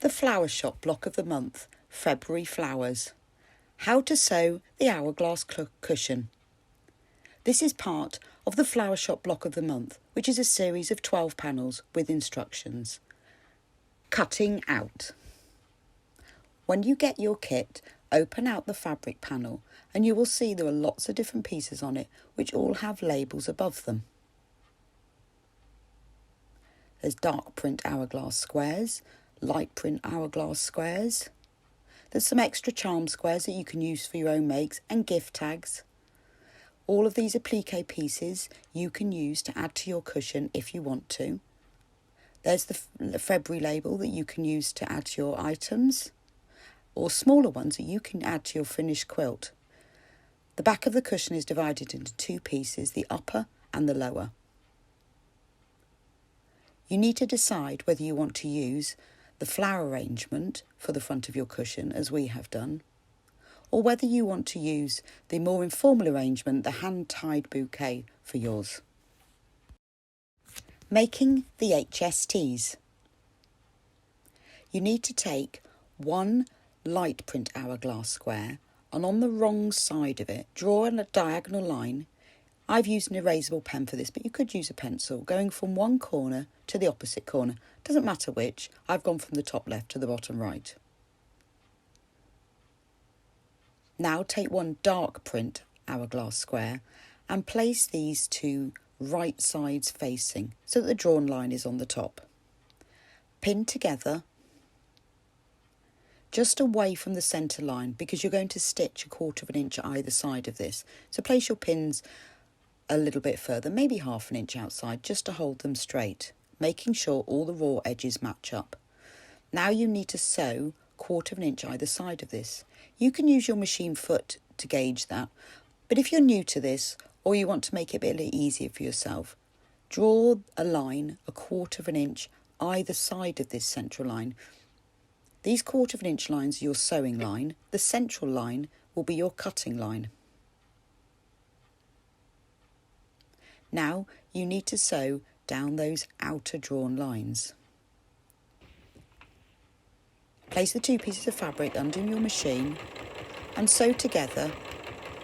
The Flower Shop Block of the Month, February Flowers. How to sew the Hourglass cushion. This is part of the Flower Shop Block of the Month, which is a series of 12 panels with instructions. Cutting out. When you get your kit, open out the fabric panel and you will see there are lots of different pieces on it which all have labels above them. There's dark print hourglass squares, light print hourglass squares. There's some extra charm squares that you can use for your own makes and gift tags. All of these applique pieces you can use to add to your cushion if you want to. There's the February label that you can use to add to your items, or smaller ones that you can add to your finished quilt. The back of the cushion is divided into two pieces, the upper and the lower. You need to decide whether you want to use the flower arrangement for the front of your cushion, as we have done, or whether you want to use the more informal arrangement, the hand-tied bouquet, for yours. Making the HSTS. You need to take one light print hourglass square and on the wrong side of it, draw a diagonal line. I've used an erasable pen for this, but you could use a pencil, going from one corner to the opposite corner. Doesn't matter which. I've gone from the top left to the bottom right. Now take one dark print hourglass square and place these two right sides facing so that the drawn line is on the top. Pin together just away from the centre line because you're going to stitch 1/4 inch at either side of this. So place your pins a little bit further, maybe 1/2 inch outside, just to hold them straight, making sure all the raw edges match up. Now you need to sew 1/4 inch either side of this. You can use your machine foot to gauge that, but if you're new to this or you want to make it a bit easier for yourself, draw a line 1/4 inch either side of this central line. These 1/4 inch lines are your sewing line. The central line will be your cutting line. Now you need to sew down those outer drawn lines. Place the two pieces of fabric under your machine and sew together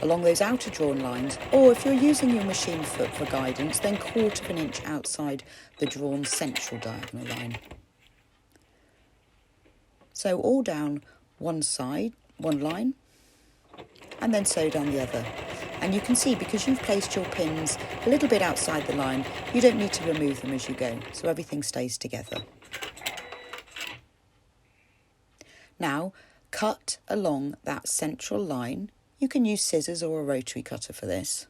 along those outer drawn lines, or if you're using your machine foot for guidance, then 1/4 inch outside the drawn central diagonal line. Sew all down one side, one line, and then sew down the other. And you can see, because you've placed your pins a little bit outside the line, you don't need to remove them as you go, so everything stays together. Now, cut along that central line. You can use scissors or a rotary cutter for this,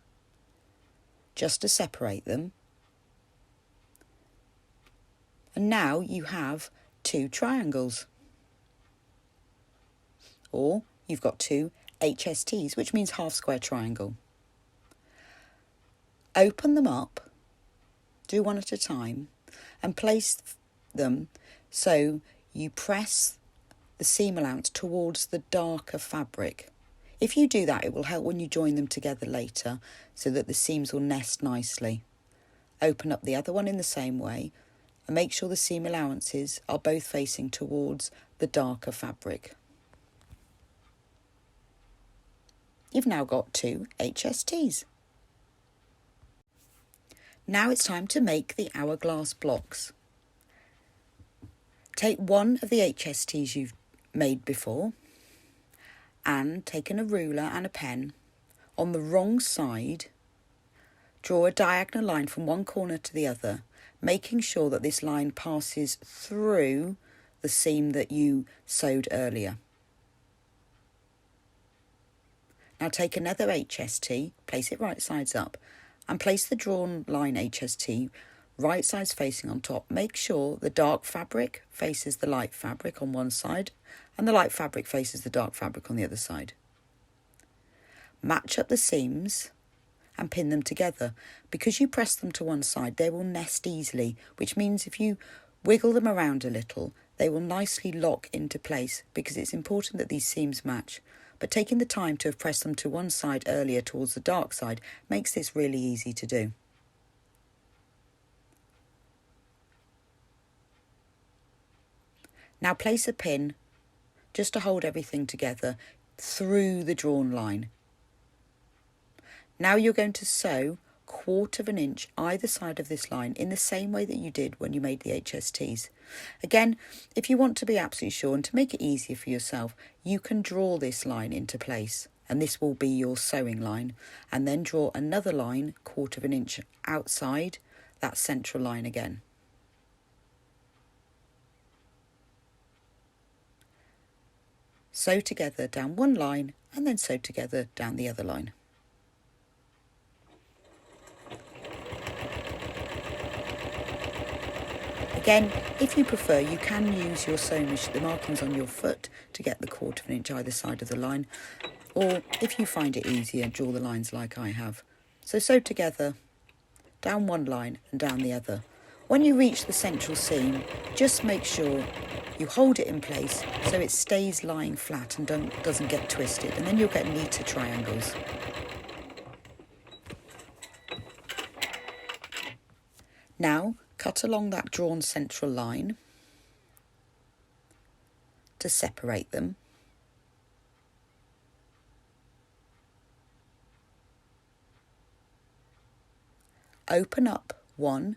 just to separate them. And now you have two triangles. Or you've got two HSTs, which means half square triangle. Open them up, do one at a time, and place them so you press the seam allowance towards the darker fabric. If you do that, it will help when you join them together later so that the seams will nest nicely. Open up the other one in the same way and make sure the seam allowances are both facing towards the darker fabric. You've now got two HSTs. Now it's time to make the hourglass blocks. Take one of the HSTs you've made before and, taking a ruler and a pen, on the wrong side, draw a diagonal line from one corner to the other, making sure that this line passes through the seam that you sewed earlier. Now take another HST, place it right sides up, and place the drawn line HST right sides facing on top. Make sure the dark fabric faces the light fabric on one side and the light fabric faces the dark fabric on the other side. Match up the seams and pin them together. Because you press them to one side, they will nest easily, which means if you wiggle them around a little, they will nicely lock into place, because it's important that these seams match. But taking the time to have pressed them to one side earlier towards the dark side makes this really easy to do. Now place a pin just to hold everything together through the drawn line. Now you're going to sew 1/4 inch either side of this line in the same way that you did when you made the HSTs. Again, if you want to be absolutely sure and to make it easier for yourself, you can draw this line into place, and this will be your sewing line, and then draw another line 1/4 inch outside that central line again. Sew together down one line and then sew together down the other line. Again, if you prefer, you can use your sewing machine, the markings on your foot, to get the 1/4 inch either side of the line, or if you find it easier, draw the lines like I have. So sew together down one line and down the other. When you reach the central seam, just make sure you hold it in place so it stays lying flat and doesn't get twisted, and then you'll get neater triangles. Now cut along that drawn central line to separate them. Open up one,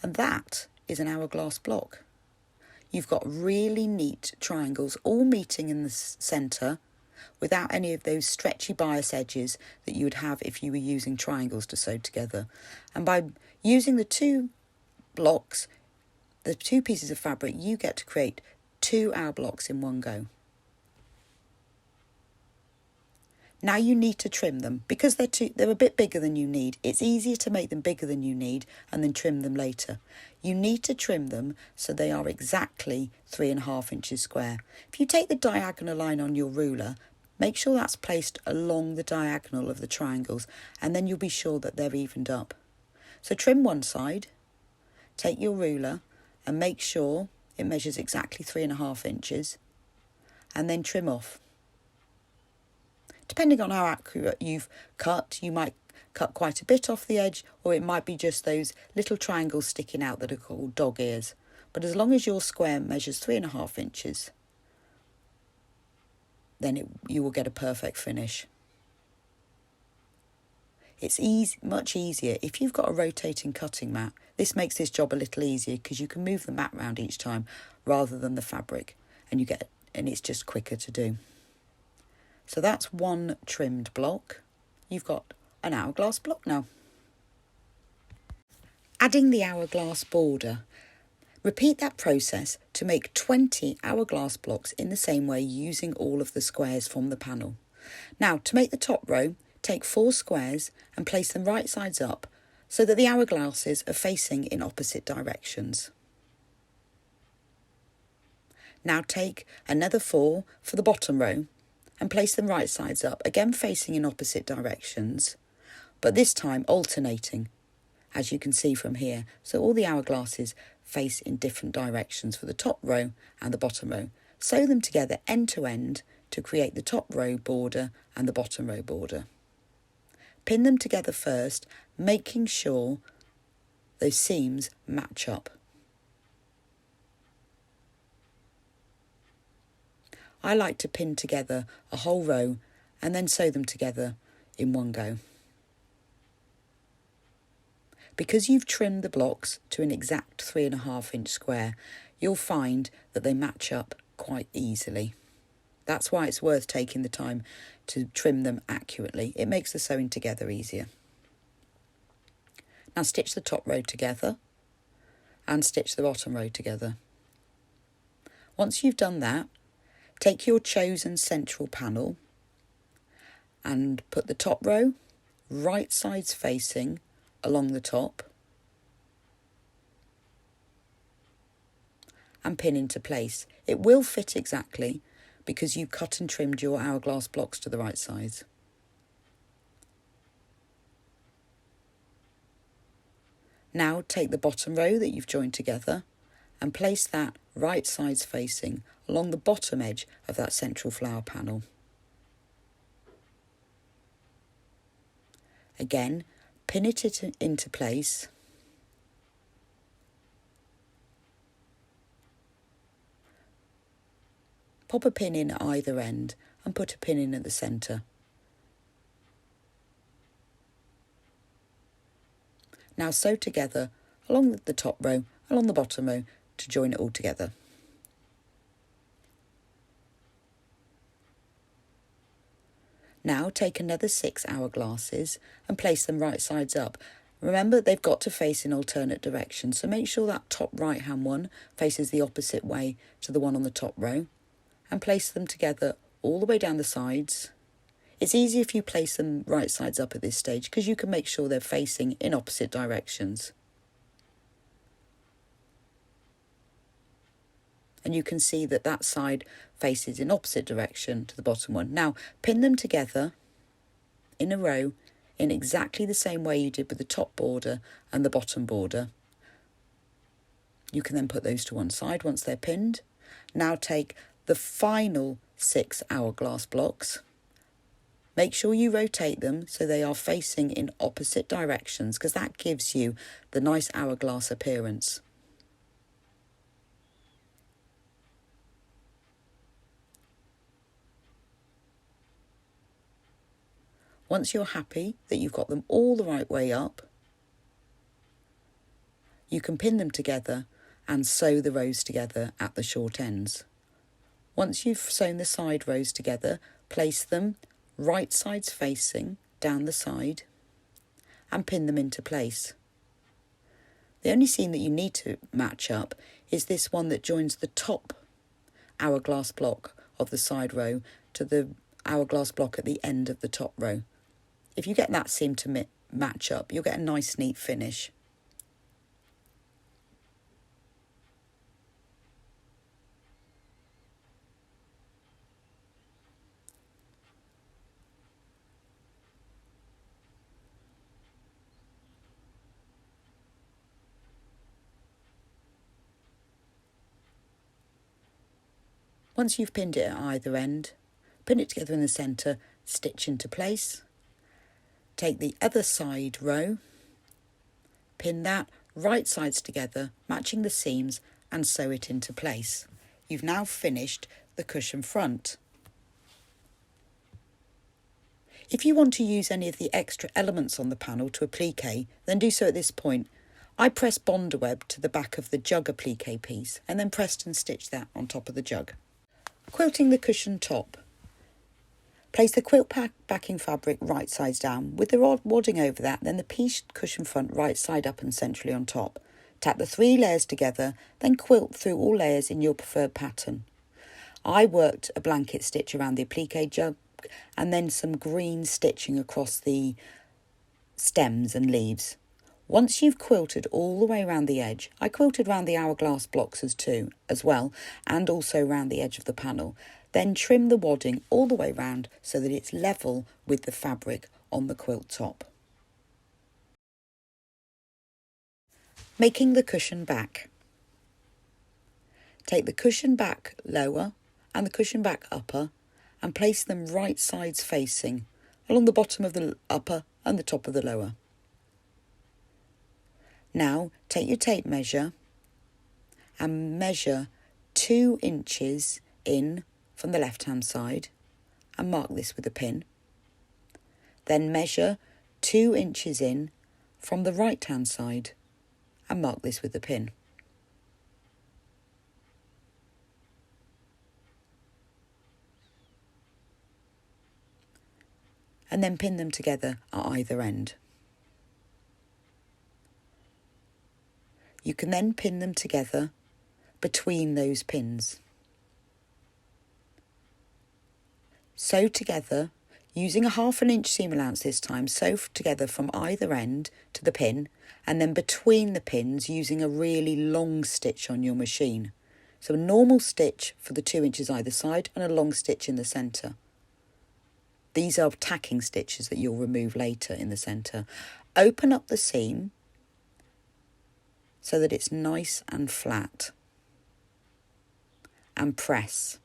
and that is an hourglass block. You've got really neat triangles all meeting in the centre without any of those stretchy bias edges that you would have if you were using triangles to sew together. And by using the two blocks, the two pieces of fabric, you get to create 2 hour blocks in one go. Now you need to trim them because they're a bit bigger than you need. It's easier to make them bigger than you need and then trim them later. You need to trim them so they are exactly 3.5 inches square. If you take the diagonal line on your ruler, make sure that's placed along the diagonal of the triangles, and then you'll be sure that they're evened up. So trim one side, take your ruler and make sure it measures exactly 3.5 inches, and then trim off. Depending on how accurate you've cut, you might cut quite a bit off the edge, or it might be just those little triangles sticking out that are called dog ears. But as long as your square measures 3.5 inches, then you will get a perfect finish. It's much easier if you've got a rotating cutting mat. This makes this job a little easier because you can move the mat around each time rather than the fabric, and it's just quicker to do. So that's one trimmed block. You've got an hourglass block now. Adding the hourglass border. Repeat that process to make 20 hourglass blocks in the same way, using all of the squares from the panel. Now, to make the top row, take 4 squares and place them right sides up so that the hourglasses are facing in opposite directions. Now take another 4 for the bottom row and place them right sides up, again facing in opposite directions, but this time alternating, as you can see from here. So all the hourglasses face in different directions for the top row and the bottom row. Sew them together end to end to create the top row border and the bottom row border. Pin them together first, making sure those seams match up. I like to pin together a whole row and then sew them together in one go. Because you've trimmed the blocks to an exact 3.5 inch square, you'll find that they match up quite easily. That's why it's worth taking the time to trim them accurately. It makes the sewing together easier. Now stitch the top row together and stitch the bottom row together. Once you've done that, take your chosen central panel and put the top row right sides facing along the top and pin into place. It will fit exactly because you cut and trimmed your hourglass blocks to the right size. Now take the bottom row that you've joined together and place that right sides facing along the bottom edge of that central flower panel. Again, pin it into place Pop a pin in at either end and put a pin in at the centre. Now sew together along the top row, along the bottom row to join it all together. Now take another 6 hourglasses and place them right sides up. Remember, they've got to face in alternate directions, so make sure that top right hand one faces the opposite way to the one on the top row, and place them together all the way down the sides. It's easy if you place them right sides up at this stage because you can make sure they're facing in opposite directions. And you can see that that side faces in opposite direction to the bottom one. Now pin them together in a row in exactly the same way you did with the top border and the bottom border. You can then put those to one side once they're pinned. Now take the final 6 hourglass blocks. Make sure you rotate them so they are facing in opposite directions because that gives you the nice hourglass appearance. Once you're happy that you've got them all the right way up, you can pin them together and sew the rows together at the short ends. Once you've sewn the side rows together, place them right sides facing down the side and pin them into place. The only seam that you need to match up is this one that joins the top hourglass block of the side row to the hourglass block at the end of the top row. If you get that seam to match up, you'll get a nice neat finish. Once you've pinned it at either end, pin it together in the centre, stitch into place. Take the other side row, pin that right sides together, matching the seams, and sew it into place. You've now finished the cushion front. If you want to use any of the extra elements on the panel to applique, then do so at this point. I pressed Bondaweb to the back of the jug applique piece and then pressed and stitched that on top of the jug. Quilting the cushion top. Place the quilt backing fabric right sides down with the wadding over that, then the pieced cushion front right side up and centrally on top. Tap the 3 layers together, then quilt through all layers in your preferred pattern. I worked a blanket stitch around the applique jug and then some green stitching across the stems and leaves. Once you've quilted all the way around the edge, I quilted around the hourglass blocks as well, and also around the edge of the panel. Then trim the wadding all the way round so that it's level with the fabric on the quilt top. Making the cushion back. Take the cushion back lower and the cushion back upper and place them right sides facing along the bottom of the upper and the top of the lower. Now take your tape measure and measure 2 inches in from the left hand side and mark this with a pin. Then measure 2 inches in from the right hand side and mark this with a pin. And then pin them together at either end. You can then pin them together between those pins. Sew together, using a 1/2 inch seam allowance this time, sew together from either end to the pin and then between the pins using a really long stitch on your machine. So a normal stitch for the 2 inches either side and a long stitch in the centre. These are tacking stitches that you'll remove later in the centre. Open up the seam so that it's nice and flat and press.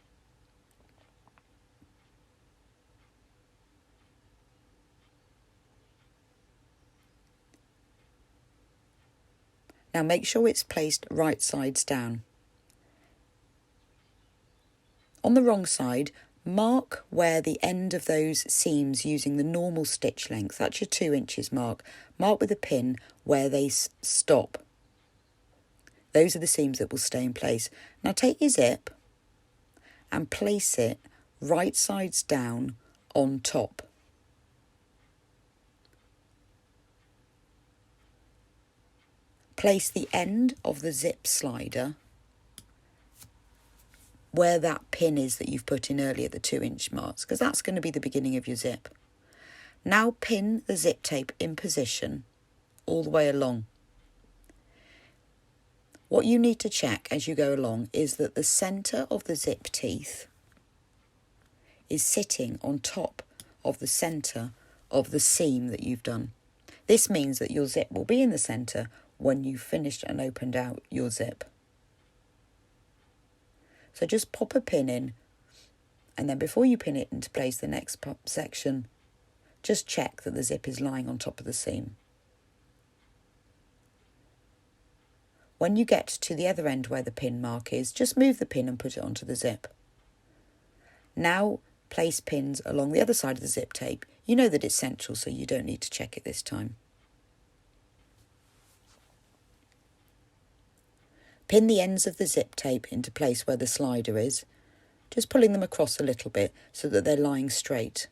Now make sure it's placed right sides down. On the wrong side, mark where the end of those seams using the normal stitch length, that's your 2 inches mark. Mark with a pin where they stop. Those are the seams that will stay in place. Now take your zip and place it right sides down on top. Place the end of the zip slider where that pin is that you've put in earlier, the 2 inch marks, because that's going to be the beginning of your zip. Now pin the zip tape in position all the way along. What you need to check as you go along is that the centre of the zip teeth is sitting on top of the centre of the seam that you've done. This means that your zip will be in the centre when you've finished and opened out your zip. So just pop a pin in, and then before you pin it into place the next section, just check that the zip is lying on top of the seam. When you get to the other end where the pin mark is, just move the pin and put it onto the zip. Now place pins along the other side of the zip tape. You know that it's central, so you don't need to check it this time. Pin the ends of the zip tape into place where the slider is, just pulling them across a little bit so that they're lying straight.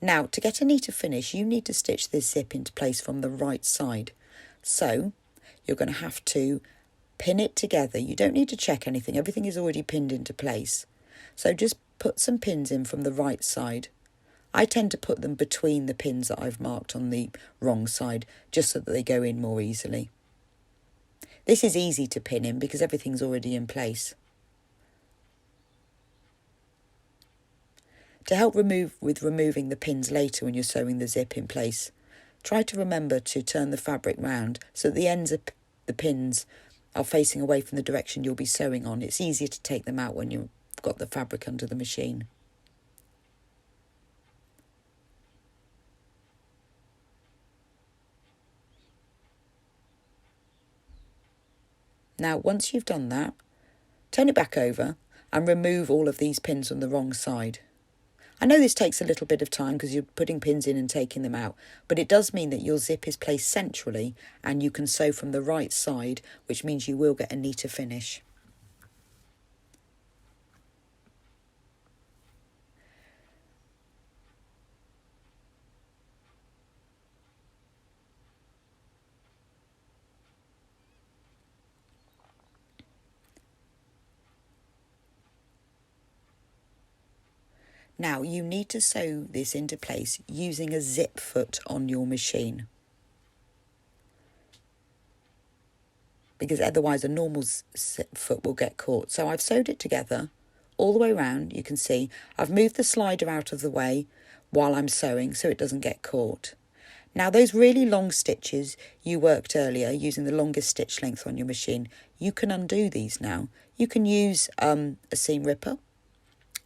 Now, to get a neater finish, you need to stitch this zip into place from the right side. So, you're going to have to pin it together. You don't need to check anything, everything is already pinned into place. So just put some pins in from the right side. I tend to put them between the pins that I've marked on the wrong side, just so that they go in more easily. This is easy to pin in because everything's already in place. To help with removing the pins later when you're sewing the zip in place, try to remember to turn the fabric round so that the ends of the pins are facing away from the direction you'll be sewing on. It's easier to take them out when you've got the fabric under the machine. Now, once you've done that, turn it back over and remove all of these pins on the wrong side. I know this takes a little bit of time because you're putting pins in and taking them out, but it does mean that your zip is placed centrally and you can sew from the right side, which means you will get a neater finish. Now you need to sew this into place using a zip foot on your machine, because otherwise a normal zip foot will get caught. So I've sewed it together all the way around. You can see I've moved the slider out of the way while I'm sewing so it doesn't get caught. Now those really long stitches you worked earlier using the longest stitch length on your machine, you can undo these now. You can use a seam ripper,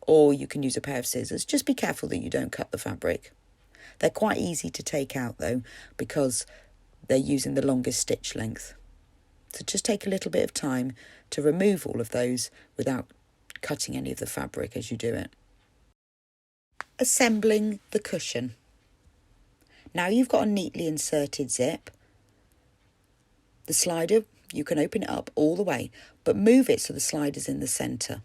or you can use a pair of scissors. Just be careful that you don't cut the fabric. They're quite easy to take out though, because they're using the longest stitch length. So just take a little bit of time to remove all of those without cutting any of the fabric as you do it. Assembling the cushion. Now you've got a neatly inserted zip. The slider, you can open it up all the way, but move it so the slider's in the centre.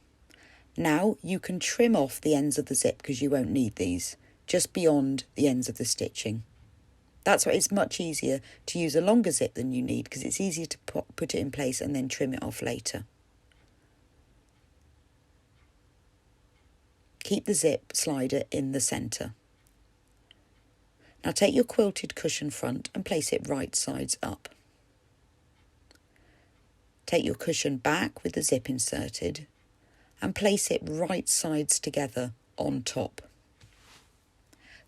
Now you can trim off the ends of the zip because you won't need these, just beyond the ends of the stitching. That's why it's much easier to use a longer zip than you need, because it's easier to put it in place and then trim it off later. Keep the zip slider in the centre. Now take your quilted cushion front and place it right sides up. Take your cushion back with the zip inserted and place it right sides together on top.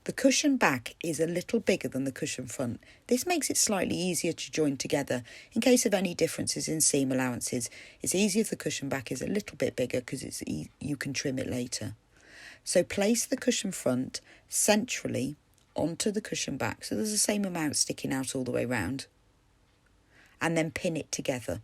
The cushion back is a little bigger than the cushion front. This makes it slightly easier to join together. In case of any differences in seam allowances, it's easier if the cushion back is a little bit bigger because you can trim it later. So place the cushion front centrally onto the cushion back, so there's the same amount sticking out all the way round, and then pin it together.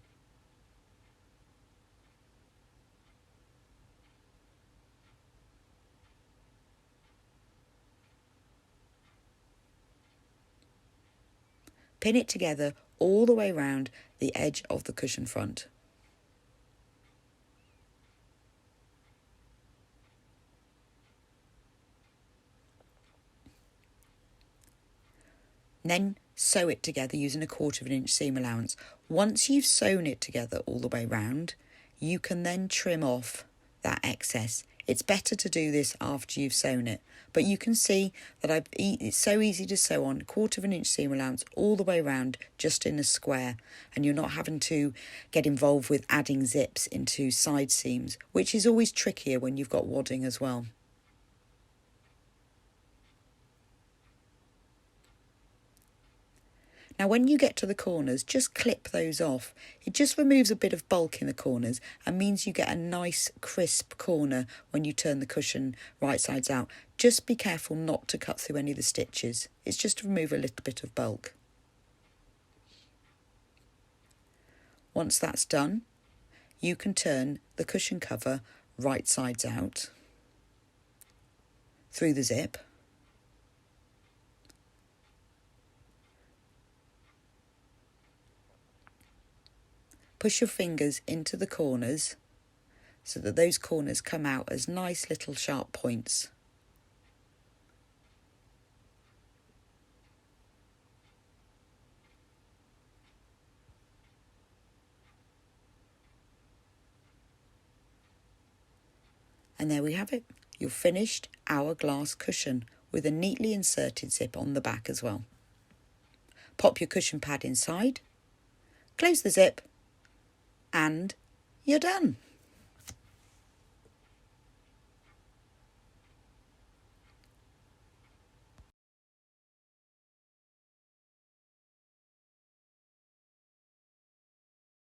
Pin it together all the way round the edge of the cushion front. Then sew it together using a 1/4 inch seam allowance. Once you've sewn it together all the way round, you can then trim off that excess. It's better to do this after you've sewn it, but you can see that it's so easy to sew on 1/4 inch seam allowance all the way round, just in a square, and you're not having to get involved with adding zips into side seams, which is always trickier when you've got wadding as well. Now when you get to the corners, just clip those off. It just removes a bit of bulk in the corners and means you get a nice crisp corner when you turn the cushion right sides out. Just be careful not to cut through any of the stitches. It's just to remove a little bit of bulk. Once that's done, you can turn the cushion cover right sides out through the zip. Push your fingers into the corners so that those corners come out as nice little sharp points. And there we have it, your finished hourglass cushion with a neatly inserted zip on the back as well. Pop your cushion pad inside, close the zip, and you're done.